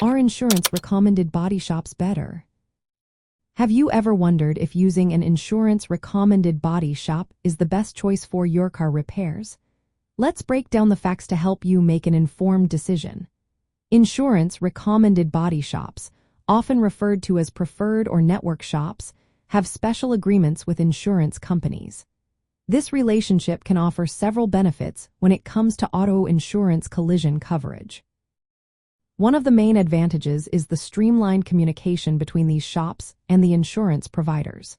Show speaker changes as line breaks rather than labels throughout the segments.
Are insurance-recommended body shops better? Have you ever wondered if using an insurance-recommended body shop is the best choice for your car repairs? Let's break down the facts to help you make an informed decision. Insurance-recommended body shops, often referred to as preferred or network shops, have special agreements with insurance companies. This relationship can offer several benefits when it comes to auto insurance collision coverage. One of the main advantages is the streamlined communication between these shops and the insurance providers.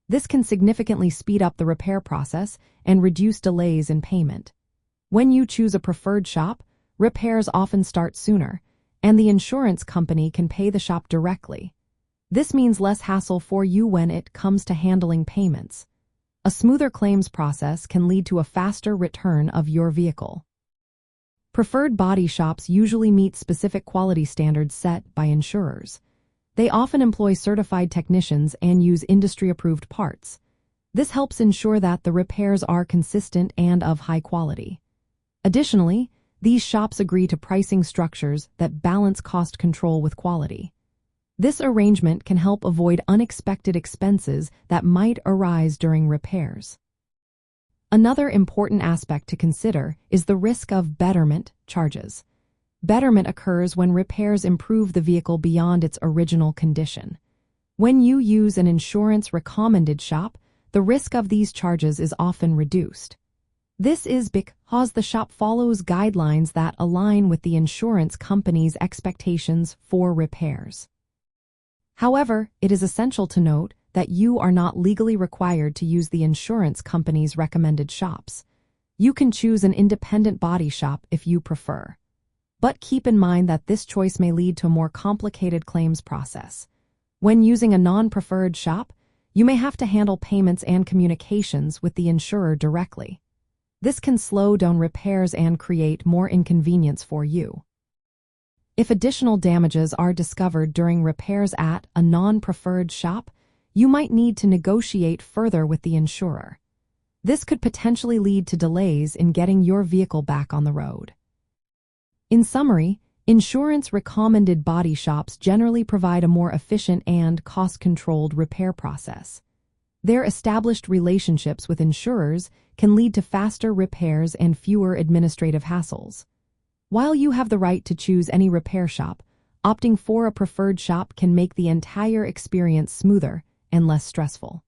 This can significantly speed up the repair process and reduce delays in payment. When you choose a preferred shop, repairs often start sooner, and the insurance company can pay the shop directly. This means less hassle for you when it comes to handling payments. A smoother claims process can lead to a faster return of your vehicle. Preferred body shops usually meet specific quality standards set by insurers. They often employ certified technicians and use industry-approved parts. This helps ensure that the repairs are consistent and of high quality. Additionally, these shops agree to pricing structures that balance cost control with quality. This arrangement can help avoid unexpected expenses that might arise during repairs. Another important aspect to consider is the risk of betterment charges. Betterment occurs when repairs improve the vehicle beyond its original condition. When you use an insurance-recommended shop, the risk of these charges is often reduced. This is because the shop follows guidelines that align with the insurance company's expectations for repairs. However, it is essential to note that you are not legally required to use the insurance company's recommended shops. You can choose an independent body shop if you prefer. But keep in mind that this choice may lead to a more complicated claims process. When using a non-preferred shop, you may have to handle payments and communications with the insurer directly. This can slow down repairs and create more inconvenience for you. If additional damages are discovered during repairs at a non-preferred shop, you might need to negotiate further with the insurer. This could potentially lead to delays in getting your vehicle back on the road. In summary, insurance-recommended body shops generally provide a more efficient and cost-controlled repair process. Their established relationships with insurers can lead to faster repairs and fewer administrative hassles. While you have the right to choose any repair shop, opting for a preferred shop can make the entire experience smoother and less stressful.